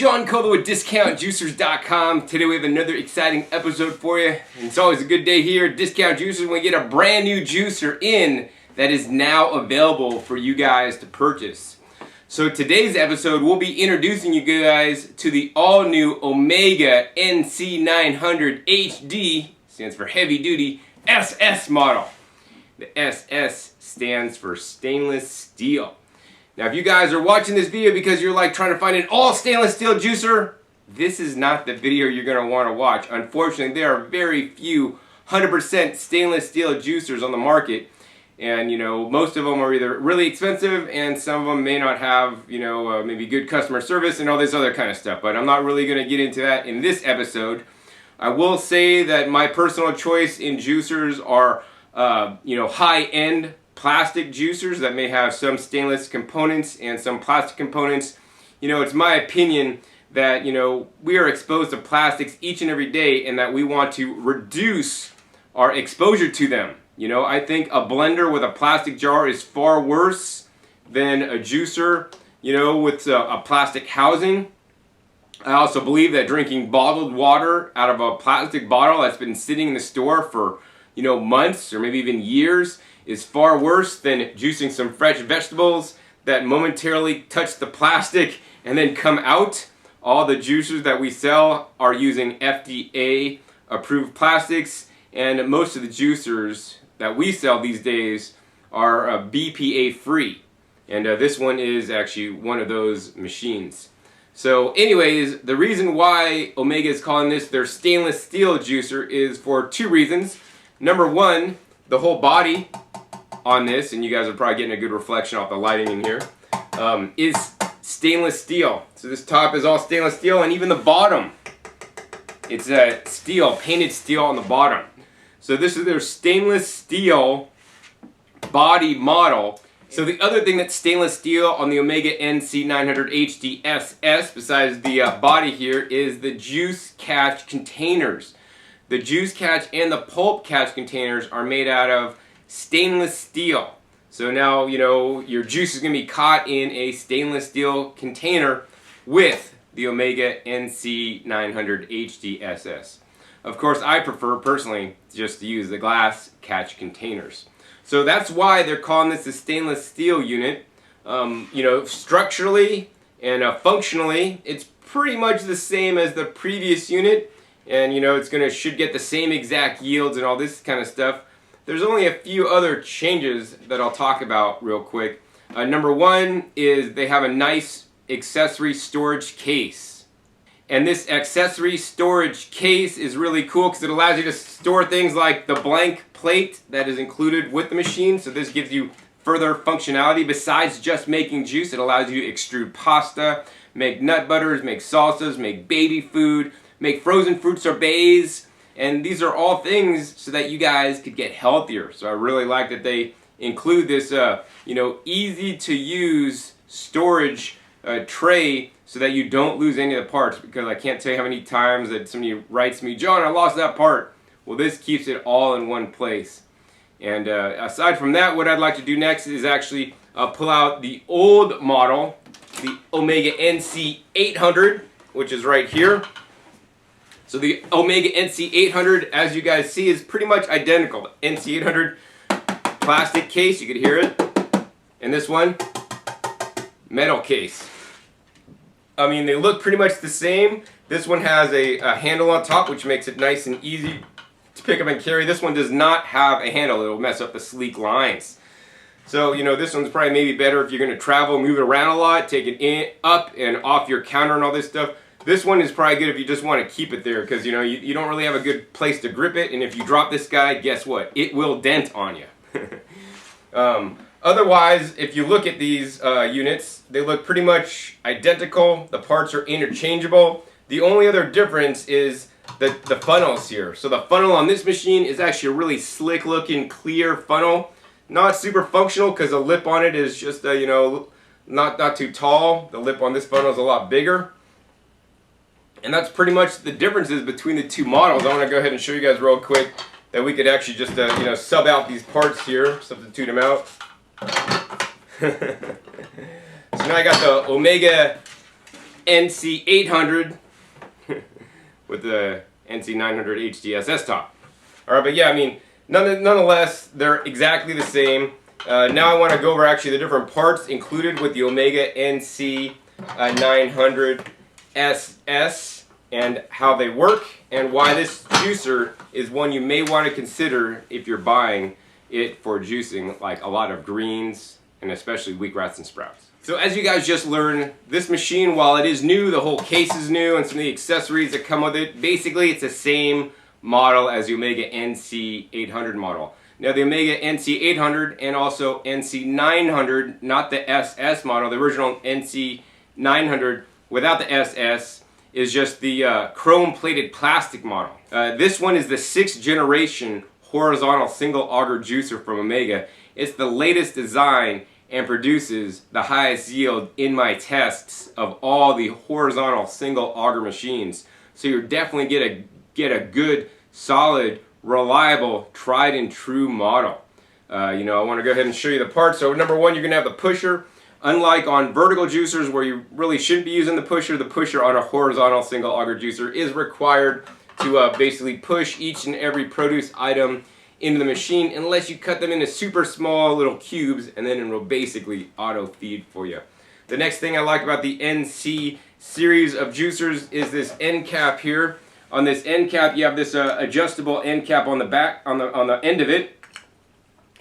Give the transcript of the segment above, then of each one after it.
John Colo with DiscountJuicers.com. Today we have another exciting episode for you. And it's always a good day here at Discount Juicers when we get a brand new juicer in that is now available for you guys to purchase. So today's episode, we'll be introducing you guys to the all-new Omega NC900 HD, stands for Heavy Duty, SS model. The SS stands for stainless steel. Now, if you guys are watching this video because you're like trying to find an all stainless steel juicer, this is not the video you're going to want to watch. Unfortunately, there are very few 100% stainless steel juicers on the market. And, you know, most of them are either really expensive and some of them may not have, you know, maybe good customer service and all this other kind of stuff. But I'm not really going to get into that in this episode. I will say that my personal choice in juicers are, you know, high-end plastic juicers that may have some stainless components and some plastic components. You know, it's my opinion that, you know, we are exposed to plastics each and every day and that we want to reduce our exposure to them. You know, I think a blender with a plastic jar is far worse than a juicer, you know, with a plastic housing. I also believe that drinking bottled water out of a plastic bottle that's been sitting in the store for, you know, months or maybe even years is far worse than juicing some fresh vegetables that momentarily touch the plastic and then come out. All the juicers that we sell are using FDA approved plastics, and most of the juicers that we sell these days are BPA free, and this one is actually one of those machines. So anyways, the reason why Omega is calling this their stainless steel juicer is for two reasons. Number one, the whole body on this, and you guys are probably getting a good reflection off the lighting in here, is stainless steel. So this top is all stainless steel, and even the bottom, it's steel, painted steel on the bottom. So this is their stainless steel body model. So the other thing that's stainless steel on the Omega NC900 HDSS, besides the body here, is the juice catch containers. The juice catch and the pulp catch containers are made out of stainless steel. So now, you know, your juice is going to be caught in a stainless steel container with the Omega NC900 HDSS. Of course, I prefer personally just to use the glass catch containers. So that's why they're calling this a stainless steel unit. You know, structurally and functionally, it's pretty much the same as the previous unit. And, you know, it's should get the same exact yields and all this kind of stuff. There's only a few other changes that I'll talk about real quick. Number one is they have a nice accessory storage case. And this accessory storage case is really cool because it allows you to store things like the blank plate that is included with the machine. So this gives you further functionality besides just making juice. It allows you to extrude pasta, make nut butters, make salsas, make baby food, make frozen fruit sorbets. And these are all things so that you guys could get healthier. So I really like that they include this, you know, easy to use storage tray so that you don't lose any of the parts. Because I can't tell you how many times that somebody writes me, John, I lost that part. Well, this keeps it all in one place. And aside from that, what I'd like to do next is actually pull out the old model, the Omega NC800, which is right here. So the Omega NC800, as you guys see, is pretty much identical. The NC800 plastic case, you could hear it. And this one, metal case. I mean, they look pretty much the same. This one has a handle on top, which makes it nice and easy to pick up and carry. This one does not have a handle. It'll mess up the sleek lines. So, you know, this one's probably maybe better if you're going to travel, move it around a lot, take it in, up and off your counter and all this stuff. This one is probably good if you just want to keep it there because, you know, you don't really have a good place to grip it. And if you drop this guy, guess what? It will dent on you. Otherwise, if you look at these units, they look pretty much identical. The parts are interchangeable. The only other difference is the funnels here. So the funnel on this machine is actually a really slick looking clear funnel. Not super functional because the lip on it is just, you know, not too tall. The lip on this funnel is a lot bigger. And that's pretty much the differences between the two models. I want to go ahead and show you guys real quick that we could actually just, you know, sub out these parts here, substitute them out. So now I got the Omega NC800 with the NC900 HDSS top. All right, but yeah, I mean, nonetheless, they're exactly the same. Now I want to go over actually the different parts included with the Omega NC900 SS and how they work and why this juicer is one you may want to consider if you're buying it for juicing like a lot of greens and especially wheatgrass and sprouts. So as you guys just learned, this machine, while it is new, the whole case is new and some of the accessories that come with it, basically it's the same model as the Omega NC800 model. Now the Omega NC800 and also NC900, not the SS model, the original NC900 without the SS is just the chrome-plated plastic model. This one is the 6th generation horizontal single auger juicer from Omega. It's the latest design and produces the highest yield in my tests of all the horizontal single auger machines. So you're definitely get a good, solid, reliable, tried and true model. I want to go ahead and show you the parts. So number one, you're going to have the pusher. Unlike on vertical juicers where you really shouldn't be using the pusher on a horizontal single auger juicer is required to basically push each and every produce item into the machine unless you cut them into super small little cubes, and then it will basically auto feed for you. The next thing I like about the NC series of juicers is this end cap here. On this end cap you have this adjustable end cap on the back, on the end of it.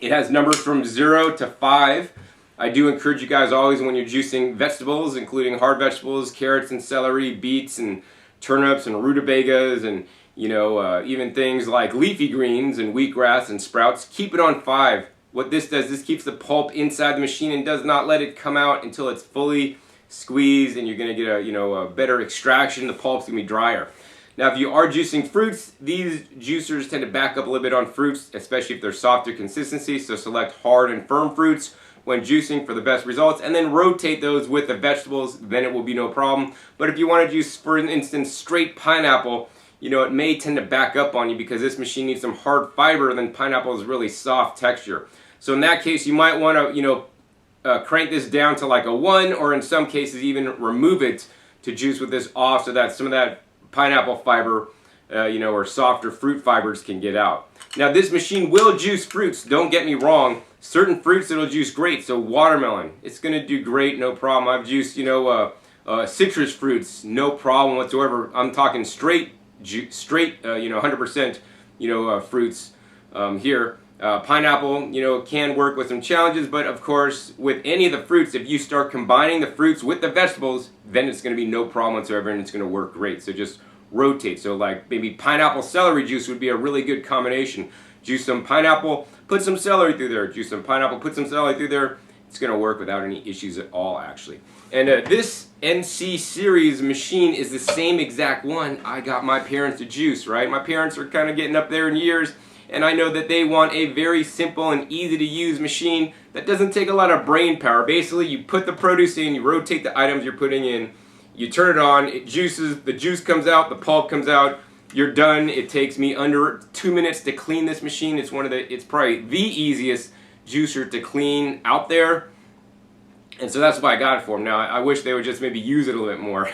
It has numbers from 0 to 5. I do encourage you guys always when you're juicing vegetables, including hard vegetables, carrots and celery, beets and turnips and rutabagas and even things like leafy greens and wheatgrass and sprouts, keep it on 5. What this does, this keeps the pulp inside the machine and does not let it come out until it's fully squeezed, and you're going to get a better extraction. The pulp's going to be drier. Now if you are juicing fruits, these juicers tend to back up a little bit on fruits, especially if they're softer consistency, so select hard and firm fruits when juicing for the best results, and then rotate those with the vegetables, then it will be no problem. But if you want to juice, for instance, straight pineapple, it may tend to back up on you because this machine needs some hard fiber, and then pineapple is really soft texture. So in that case, you might want to, crank this down to like a 1, or in some cases even remove it to juice with this off so that some of that pineapple fiber, or softer fruit fibers can get out. Now this machine will juice fruits, don't get me wrong. Certain fruits it'll juice great, so watermelon, it's going to do great, no problem. I've juiced, citrus fruits, no problem whatsoever. I'm talking straight, 100%, fruits here. Pineapple, can work with some challenges, but of course, with any of the fruits, if you start combining the fruits with the vegetables, then it's going to be no problem whatsoever, and it's going to work great. So just rotate. So like maybe pineapple celery juice would be a really good combination. Juice some pineapple, put some celery through there. Juice some pineapple, put some celery through there. It's going to work without any issues at all, actually. And this NC series machine is the same exact one I got my parents to juice, right? My parents are kind of getting up there in years, and I know that they want a very simple and easy to use machine that doesn't take a lot of brain power. Basically, you put the produce in, you rotate the items you're putting in, you turn it on, it juices, the juice comes out, the pulp comes out, you're done. It takes me under 2 minutes to clean this machine. It's probably the easiest juicer to clean out there. And so that's why I got it for them. Now I wish they would just maybe use it a little bit more.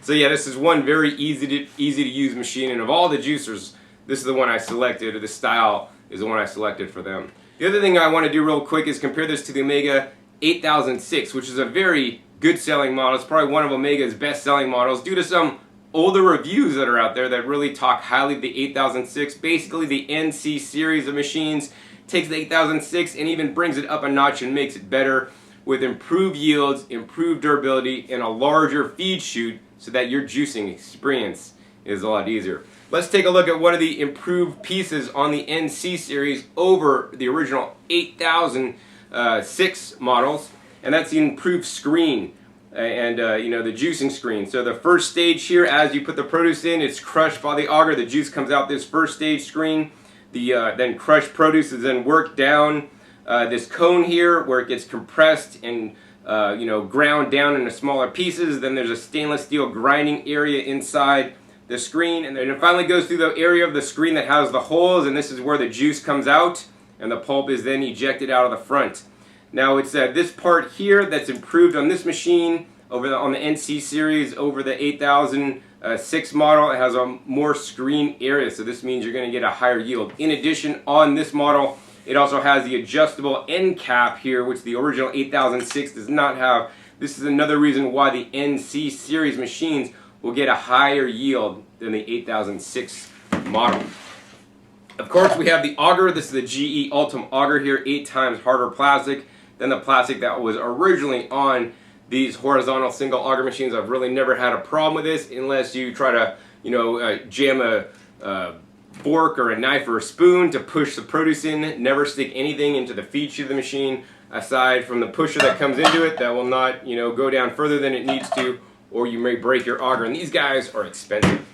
So yeah, this is one very easy to use machine, and of all the juicers, this is the one I selected, or the style is the one I selected for them. The other thing I want to do real quick is compare this to the Omega 8006, which is a very good selling model. It's probably one of Omega's best selling models due to some older reviews that are out there that really talk highly of the 8006. Basically the NC series of machines takes the 8006 and even brings it up a notch and makes it better with improved yields, improved durability, and a larger feed chute so that your juicing experience is a lot easier. Let's take a look at one of the improved pieces on the NC series over the original 8006 models, and that's the improved screen and the juicing screen. So the first stage here, as you put the produce in, it's crushed by the auger. The juice comes out this first stage screen. The then crushed produce is then worked down this cone here where it gets compressed and ground down into smaller pieces. Then there's a stainless steel grinding area inside the screen, and then it finally goes through the area of the screen that has the holes, and this is where the juice comes out and the pulp is then ejected out of the front. Now it's this part here that's improved on this machine on the NC series over the 8006 model. It has a more screen area, so this means you're going to get a higher yield. In addition, on this model, it also has the adjustable end cap here, which the original 8006 does not have. This is another reason why the NC series machines will get a higher yield than the 8006 model. Of course, we have the auger. This is the GE Ultim auger here, 8 times harder plastic than the plastic that was originally on these horizontal single auger machines. I've really never had a problem with this unless you try to, jam a fork or a knife or a spoon to push the produce in. Never stick anything into the feed chute of the machine aside from the pusher that comes into it that will not, go down further than it needs to, or you may break your auger. And these guys are expensive.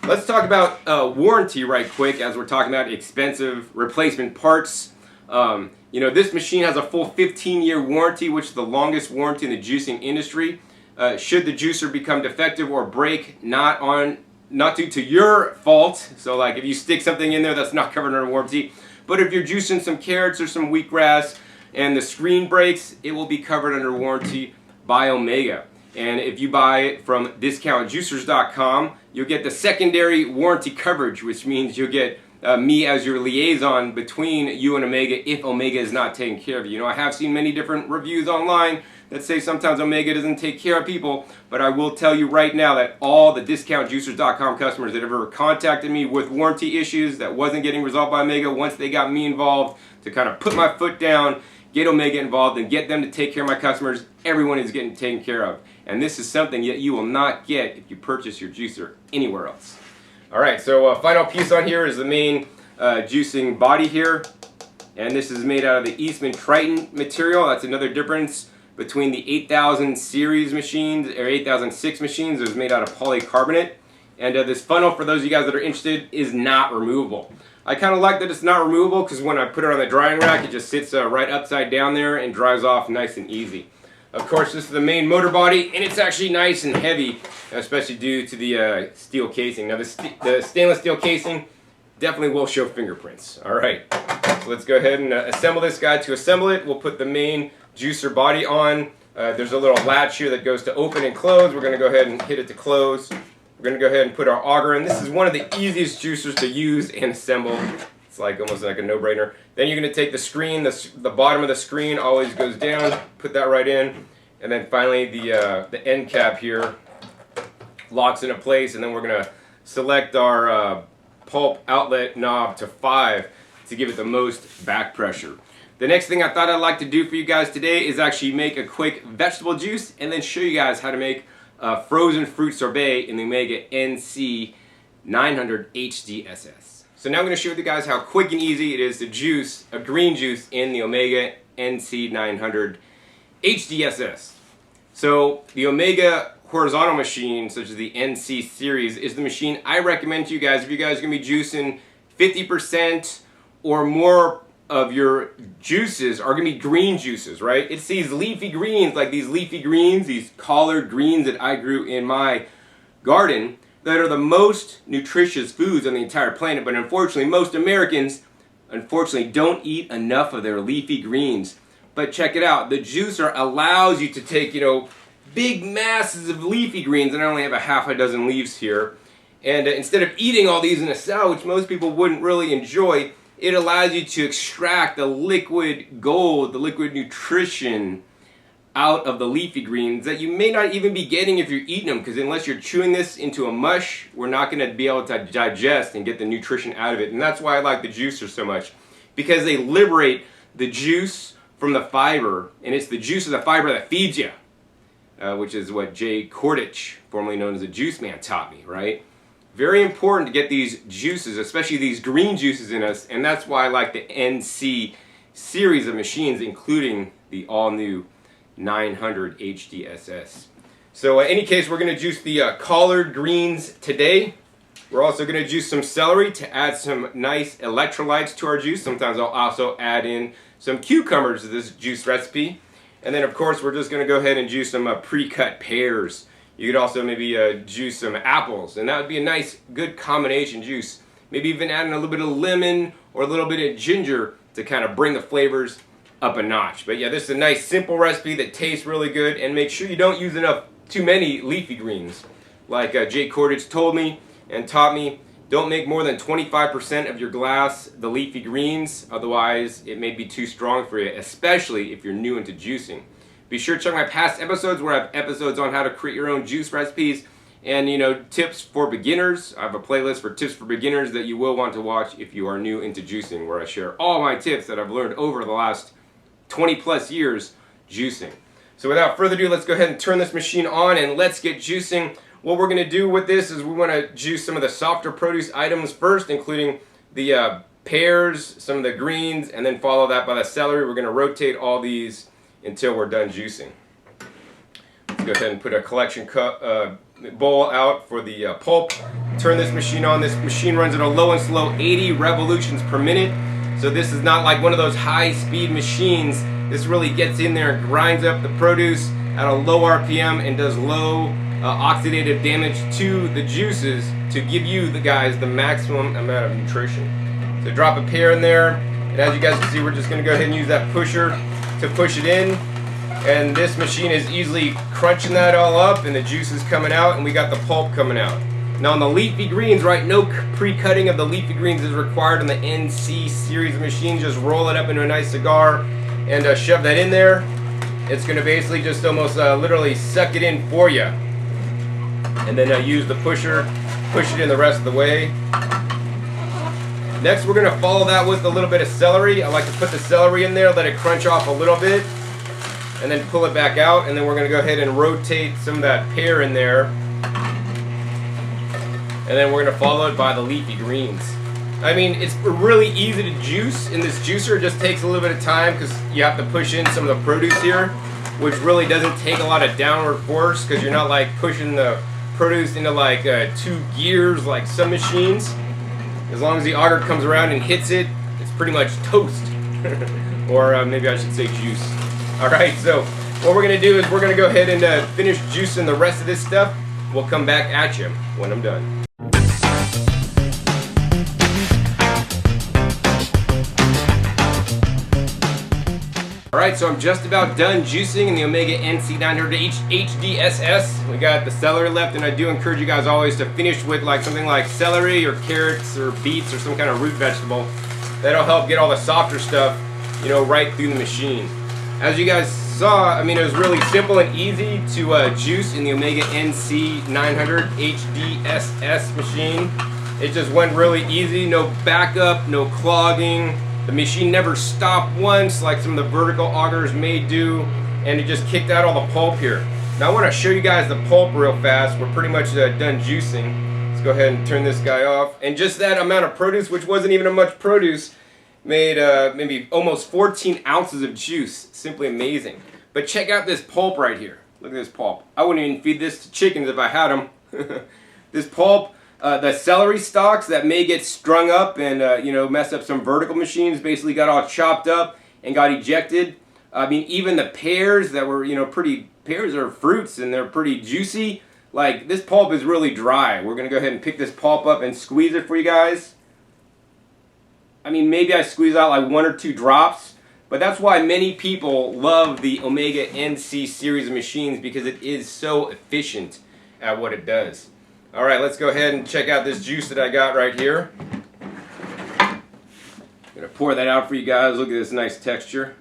Let's talk about warranty right quick as we're talking about expensive replacement parts. This machine has a full 15-year warranty, which is the longest warranty in the juicing industry. Should the juicer become defective or break, not due to your fault, so like if you stick something in there that's not covered under warranty, but if you're juicing some carrots or some wheatgrass and the screen breaks, it will be covered under warranty by Omega. And if you buy it from discountjuicers.com, you'll get the secondary warranty coverage, which means you'll get me as your liaison between you and Omega if Omega is not taking care of you. I have seen many different reviews online that say sometimes Omega doesn't take care of people, but I will tell you right now that all the discountjuicers.com customers that ever contacted me with warranty issues that wasn't getting resolved by Omega, once they got me involved to kind of put my foot down, get Omega involved, and get them to take care of my customers, everyone is getting taken care of. And this is something that you will not get if you purchase your juicer anywhere else. Alright, so final piece on here is the main juicing body here. And this is made out of the Eastman Triton material. That's another difference between the 8000 series machines, or 8006 machines. It was made out of polycarbonate. And this funnel, for those of you guys that are interested, is not removable. I kind of like that it's not removable because when I put it on the drying rack, it just sits right upside down there and dries off nice and easy. Of course, this is the main motor body, and it's actually nice and heavy, especially due to the steel casing. Now, the stainless steel casing definitely will show fingerprints. All right, so let's go ahead and assemble this guy. To assemble it, we'll put the main juicer body on. There's a little latch here that goes to open and close. We're going to go ahead and hit it to close. We're going to go ahead and put our auger in. This is one of the easiest juicers to use and assemble. It's almost like a no-brainer. Then you're going to take the screen, the bottom of the screen always goes down, put that right in, and then finally the end cap here locks into place, and then we're going to select our pulp outlet knob to 5 to give it the most back pressure. The next thing I thought I'd like to do for you guys today is actually make a quick vegetable juice and then show you guys how to make frozen fruit sorbet in the Omega NC900 HDSS. So now I'm going to show you guys how quick and easy it is to juice a green juice in the Omega NC900 HDSS. So the Omega horizontal machine, such as the NC series, is the machine I recommend to you guys if you guys are going to be juicing 50% or more of your juices are going to be green juices, right? It's these leafy greens, like these leafy greens, these collard greens that I grew in my garden, that are the most nutritious foods on the entire planet. But unfortunately, most Americans, don't eat enough of their leafy greens. But check it out, the juicer allows you to take, big masses of leafy greens, and I only have a half a dozen leaves here. And instead of eating all these in a salad, which most people wouldn't really enjoy, it allows you to extract the liquid gold, the liquid nutrition out of the leafy greens that you may not even be getting if you're eating them, because unless you're chewing this into a mush, we're not going to be able to digest and get the nutrition out of it. And that's why I like the juicer so much, because they liberate the juice from the fiber, and it's the juice of the fiber that feeds you, which is what Jay Kordich, formerly known as a juice man, taught me, right? Very important to get these juices, especially these green juices in us, and that's why I like the NC series of machines, including the all-new 900 HDSS. So in any case, we're going to juice the collard greens today. We're also going to juice some celery to add some nice electrolytes to our juice. Sometimes I'll also add in some cucumbers to this juice recipe. And then of course we're just going to go ahead and juice some pre-cut pears. You could also maybe juice some apples, and that would be a nice, good combination juice. Maybe even adding a little bit of lemon or a little bit of ginger to kind of bring the flavors up a notch. But yeah, this is a nice simple recipe that tastes really good, and make sure you don't use too many leafy greens. Like Jay Cordage told me and taught me, don't make more than 25% of your glass the leafy greens, otherwise it may be too strong for you, especially if you're new into juicing. Be sure to check my past episodes where I have episodes on how to create your own juice recipes and tips for beginners. I have a playlist for tips for beginners that you will want to watch if you are new into juicing, where I share all my tips that I've learned over the last 20 plus years juicing. So without further ado, let's go ahead and turn this machine on and let's get juicing. What we're going to do with this is we want to juice some of the softer produce items first, including the pears, some of the greens, and then follow that by the celery. We're going to rotate all these until we're done juicing. Let's go ahead and put a collection bowl out for the pulp. Turn this machine on. This machine runs at a low and slow 80 revolutions per minute. So this is not like one of those high-speed machines. This really gets in there and grinds up the produce at a low RPM and does low oxidative damage to the juices to give you guys the maximum amount of nutrition. So drop a pear in there, and as you guys can see, we're just going to go ahead and use that pusher to push it in, and this machine is easily crunching that all up, and the juice is coming out, and we got the pulp coming out. Now on the leafy greens, right, no pre-cutting of the leafy greens is required on the NC series of machines. Just roll it up into a nice cigar and shove that in there. It's going to basically just almost literally suck it in for you. And then use the pusher, push it in the rest of the way. Next, we're going to follow that with a little bit of celery. I like to put the celery in there, let it crunch off a little bit, and then pull it back out. And then we're going to go ahead and rotate some of that pear in there. And then we're going to follow it by the leafy greens. I mean, it's really easy to juice in this juicer. It just takes a little bit of time because you have to push in some of the produce here, which really doesn't take a lot of downward force because you're not like pushing the produce into like 2 gears like some machines. As long as the auger comes around and hits it, it's pretty much toast. Or maybe I should say juice. Alright, so what we're going to do is we're going to go ahead and finish juicing the rest of this stuff. We'll come back at you when I'm done. Alright, so I'm just about done juicing in the Omega NC900 HDSS. We got the celery left, and I do encourage you guys always to finish with like something like celery or carrots or beets or some kind of root vegetable. That'll help get all the softer stuff, right through the machine. As you guys saw, I mean, it was really simple and easy to juice in the Omega NC900 HDSS machine. It just went really easy, no backup, no clogging. The machine never stopped once like some of the vertical augers may do, and it just kicked out all the pulp here. Now I want to show you guys the pulp real fast. We're pretty much done juicing. Let's go ahead and turn this guy off. And just that amount of produce, which wasn't even much produce, made maybe almost 14 ounces of juice. Simply amazing. But check out this pulp right here. Look at this pulp. I wouldn't even feed this to chickens if I had them. This pulp. The celery stalks that may get strung up and mess up some vertical machines basically got all chopped up and got ejected. I mean, even the pears that were pears are fruits and they're pretty juicy. Like, this pulp is really dry. We're gonna go ahead and pick this pulp up and squeeze it for you guys. I mean, maybe I squeeze out like 1 or 2 drops, but that's why many people love the Omega NC series of machines, because it is so efficient at what it does. Alright, let's go ahead and check out this juice that I got right here. I'm going to pour that out for you guys. Look at this nice texture.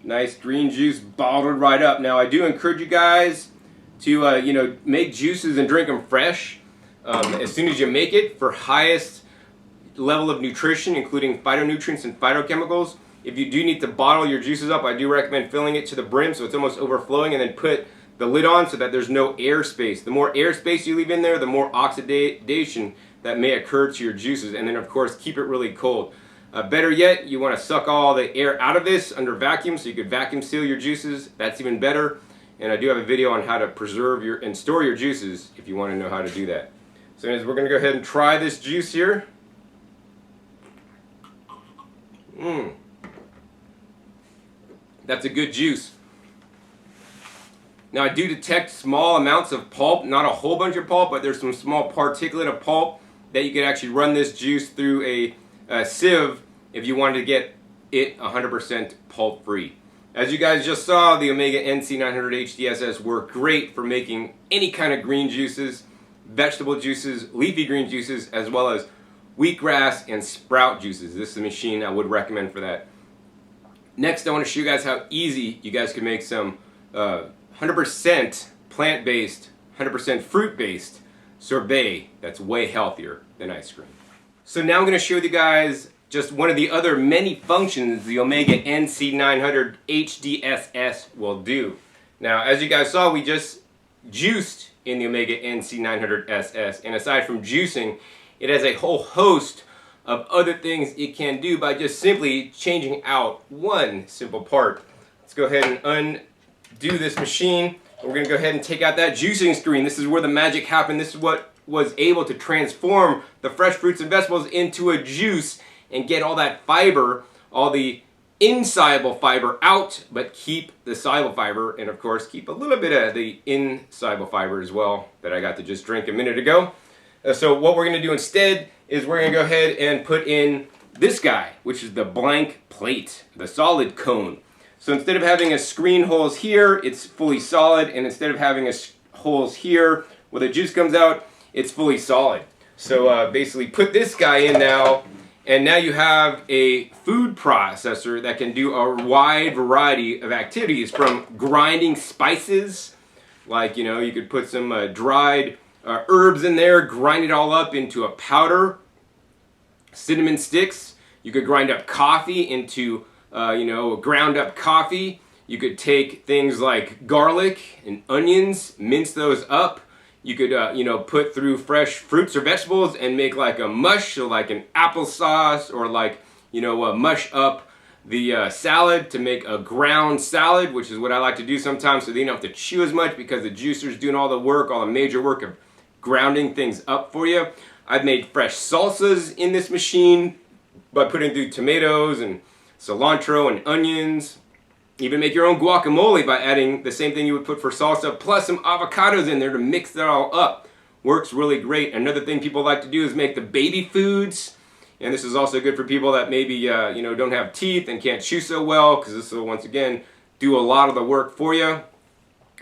Nice green juice bottled right up. Now, I do encourage you guys to make juices and drink them fresh as soon as you make it for highest level of nutrition, including phytonutrients and phytochemicals. If you do need to bottle your juices up, I do recommend filling it to the brim so it's almost overflowing, and then put the lid on so that there's no air space. The more air space you leave in there, the more oxidation that may occur to your juices. And then of course, keep it really cold. Better yet, you want to suck all the air out of this under vacuum, so you could vacuum seal your juices. That's even better. And I do have a video on how to preserve and store your juices if you want to know how to do that. So anyways, we're going to go ahead and try this juice here. That's a good juice. Now, I do detect small amounts of pulp, not a whole bunch of pulp, but there's some small particulate of pulp that you could actually run this juice through a sieve if you wanted to get it 100% pulp free. As you guys just saw, the Omega NC900 HDSS work great for making any kind of green juices, vegetable juices, leafy green juices, as well as wheatgrass and sprout juices. This is a machine I would recommend for that. Next, I want to show you guys how easy you guys can make some 100% plant-based, 100% fruit-based sorbet that's way healthier than ice cream. So now I'm going to show you guys just one of the other many functions the Omega NC900 HDSS will do. Now, as you guys saw, we just juiced in the Omega NC900 SS, and aside from juicing, it has a whole host of other things it can do by just simply changing out one simple part. Let's go ahead and undo this machine. We're going to go ahead and take out that juicing screen. This is where the magic happened. This is what was able to transform the fresh fruits and vegetables into a juice and get all that fiber, all the insoluble fiber out, but keep the soluble fiber, and of course keep a little bit of the insoluble fiber as well that I got to just drink a minute ago. So what we're going to do instead is we're going to go ahead and put in this guy, which is the blank plate, the solid cone. So instead of having a screen holes here, it's fully solid, and instead of having a holes here where the juice comes out, it's fully solid. So basically put this guy in now, and now you have a food processor that can do a wide variety of activities, from grinding spices, like, you know, you could put some dried herbs in there, grind it all up into a powder, cinnamon sticks. You could grind up coffee into, you know, ground up coffee. You could take things like garlic and onions, mince those up. You could, you know, put through fresh fruits or vegetables and make like a mush, so like an applesauce, or like, you know, mush up the salad to make a ground salad, which is what I like to do sometimes, so that you don't have to chew as much because the juicer's doing all the work, all the major work of grounding things up for you. I've made fresh salsas in this machine by putting through tomatoes and cilantro and onions. Even make your own guacamole by adding the same thing you would put for salsa, plus some avocados in there to mix that all up. Works really great. Another thing people like to do is make the baby foods. And this is also good for people that maybe you know, don't have teeth and can't chew so well, because this will once again do a lot of the work for you.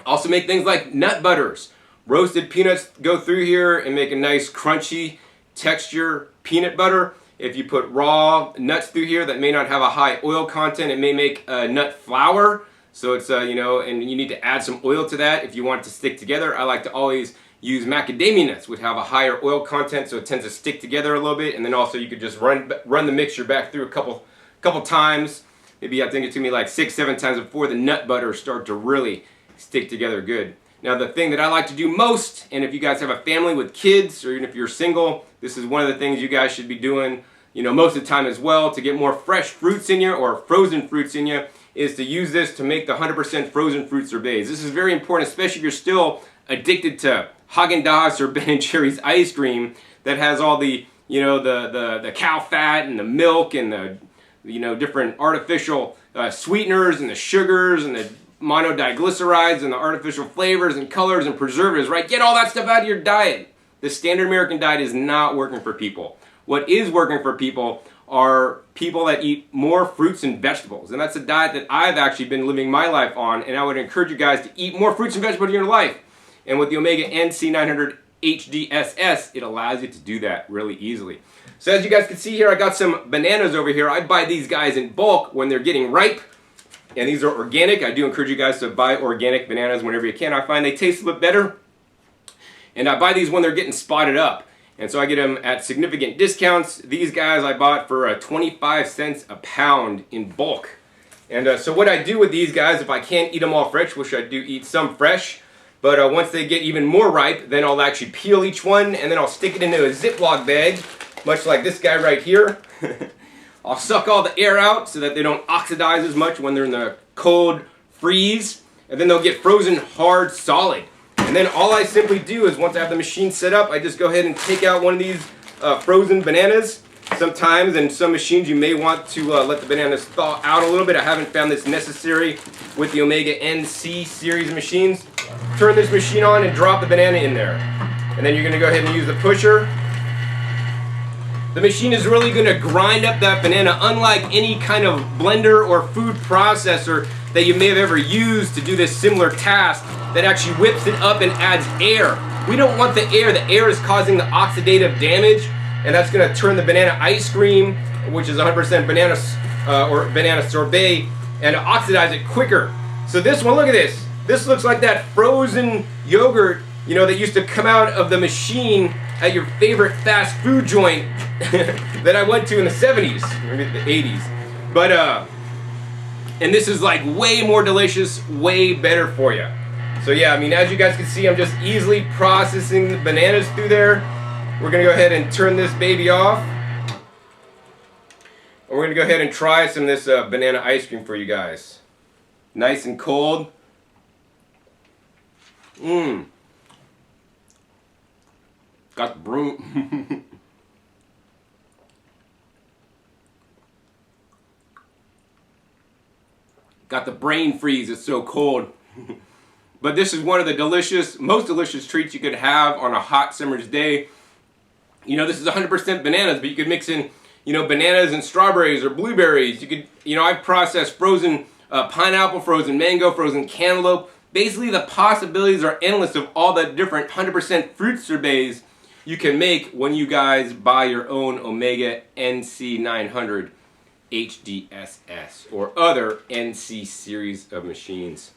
Also make things like nut butters. Roasted peanuts go through here and make a nice crunchy texture peanut butter. If you put raw nuts through here that may not have a high oil content, it may make nut flour. So it's, you know, and you need to add some oil to that if you want it to stick together. I like to always use macadamia nuts, which have a higher oil content, so it tends to stick together a little bit. And then also you could just run the mixture back through a couple times. Maybe I think it took me like 6-7 times before the nut butter start to really stick together good. Now the thing that I like to do most, and if you guys have a family with kids, or even if you're single, this is one of the things you guys should be doing, you know, most of the time as well, to get more fresh fruits in you or frozen fruits in you, is to use this to make the 100% frozen fruit sorbets. This is very important, especially if you're still addicted to Haagen-Dazs or Ben & Jerry's ice cream that has all the, you know, the cow fat and the milk and the, you know, different artificial sweeteners and the sugars and the monodiglycerides and the artificial flavors and colors and preservatives, right? Get all that stuff out of your diet. The standard American diet is not working for people. What is working for people are people that eat more fruits and vegetables. And that's a diet that I've actually been living my life on, and I would encourage you guys to eat more fruits and vegetables in your life. And with the Omega NC900 HDSS, it allows you to do that really easily. So as you guys can see here, I got some bananas over here. I buy these guys in bulk when they're getting ripe. And these are organic. I do encourage you guys to buy organic bananas whenever you can. I find they taste a little bit better. And I buy these when they're getting spotted up. And so I get them at significant discounts. These guys I bought for 25 cents a pound in bulk. And so what I do with these guys, if I can't eat them all fresh, which I do eat some fresh, but once they get even more ripe, then I'll actually peel each one, and then I'll stick it into a Ziploc bag, much like this guy right here. I'll suck all the air out so that they don't oxidize as much when they're in the cold freeze, and then they'll get frozen hard solid. And then all I simply do is, once I have the machine set up, I just go ahead and take out one of these frozen bananas. Sometimes in some machines you may want to let the bananas thaw out a little bit. I haven't found this necessary with the Omega NC series machines. Turn this machine on and drop the banana in there. And then you're going to go ahead and use the pusher. the machine is really going to grind up that banana, unlike any kind of blender or food processor that you may have ever used to do this similar task that actually whips it up and adds air. We don't want the air. The air is causing the oxidative damage, and that's going to turn the banana ice cream, which is 100% banana or banana sorbet, and oxidize it quicker. So this one, look at this. This looks like that frozen yogurt, you know, that used to come out of the machine at your favorite fast food joint that I went to in the 70s, or maybe the 80s. But, and this is like way more delicious, way better for you. So yeah, I mean, as you guys can see, I'm just easily processing the bananas through there. We're gonna go ahead and turn this baby off. And we're gonna go ahead and try some of this banana ice cream for you guys. Nice and cold. Mmm. Got the broom. Got the brain freeze, it's so cold. But this is one of the most delicious treats you could have on a hot summer's day. You know, this is 100% bananas, but you could mix in, you know, bananas and strawberries or blueberries. You could, you know, I've processed frozen pineapple, frozen mango, frozen cantaloupe. Basically, the possibilities are endless of all the different 100% fruit sorbets you can make when you guys buy your own Omega NC900 HDSS or other NC series of machines.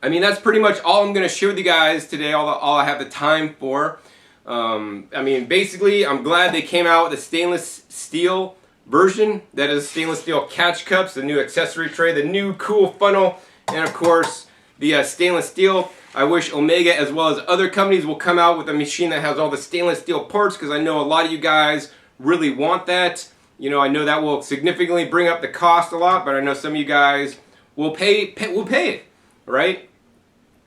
I mean, that's pretty much all I'm going to share with you guys today, all I have the time for. I mean, basically, I'm glad they came out with a stainless steel version. That is stainless steel catch cups, the new accessory tray, the new cool funnel, and of course, the stainless steel. I wish Omega, as well as other companies, will come out with a machine that has all the stainless steel parts, because I know a lot of you guys really want that. You know, I know that will significantly bring up the cost a lot, but I know some of you guys will pay it, right?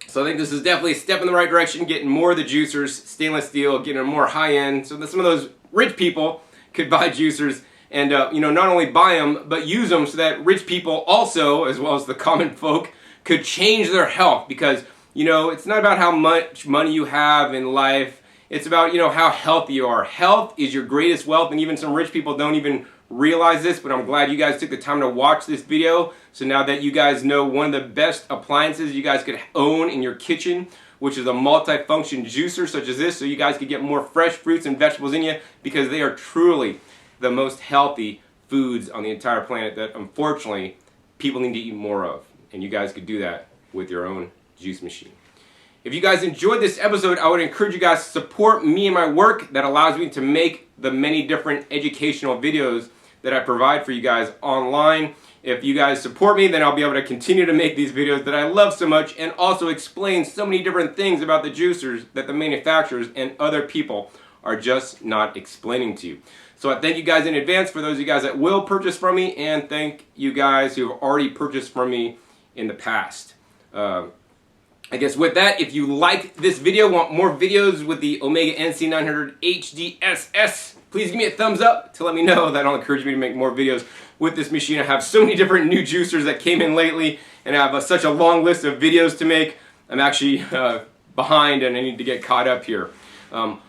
So I think this is definitely a step in the right direction, getting more of the juicers, stainless steel, getting them more high-end, so that some of those rich people could buy juicers and, you know, not only buy them, but use them so that rich people also, as well as the common folk, could change their health. Because, you know, it's not about how much money you have in life. It's about, you know, how healthy you are. Health is your greatest wealth, and even some rich people don't even realize this, but I'm glad you guys took the time to watch this video. So now that you guys know one of the best appliances you guys could own in your kitchen, which is a multi-function juicer such as this, so you guys could get more fresh fruits and vegetables in you, because they are truly the most healthy foods on the entire planet that unfortunately people need to eat more of. And you guys could do that with your own juice machine. If you guys enjoyed this episode, I would encourage you guys to support me and my work that allows me to make the many different educational videos that I provide for you guys online. If you guys support me, then I'll be able to continue to make these videos that I love so much, and also explain so many different things about the juicers that the manufacturers and other people are just not explaining to you. So I thank you guys in advance for those of you guys that will purchase from me, and thank you guys who have already purchased from me in the past. I guess with that, if you like this video, want more videos with the Omega NC900 HDSS, please give me a thumbs up to let me know. That'll encourage me to make more videos with this machine. I have so many different new juicers that came in lately, and I have such a long list of videos to make. I'm actually behind, and I need to get caught up here.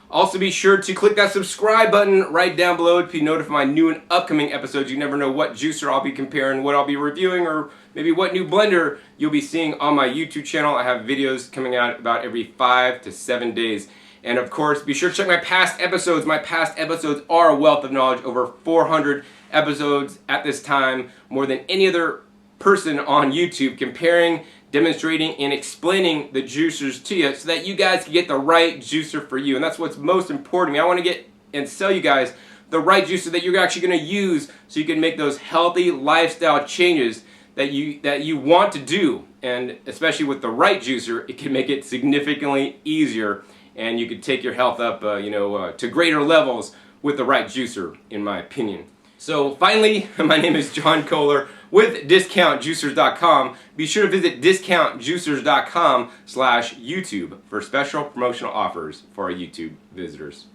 Also be sure to click that subscribe button right down below to be notified of my new and upcoming episodes. You never know what juicer I'll be comparing, what I'll be reviewing, or maybe what new blender you'll be seeing on my YouTube channel. I have videos coming out about every 5 to 7 days. And of course, be sure to check my past episodes. My past episodes are a wealth of knowledge, over 400 episodes at this time, more than any other person on YouTube, comparing, demonstrating, and explaining the juicers to you so that you guys can get the right juicer for you. And that's what's most important to me. I want to get and sell you guys the right juicer that you're actually going to use so you can make those healthy lifestyle changes that you want to do. And especially with the right juicer, it can make it significantly easier, and you can take your health up to greater levels with the right juicer, in my opinion. So finally, my name is John Kohler with DiscountJuicers.com. Be sure to visit DiscountJuicers.com/YouTube for special promotional offers for our YouTube visitors.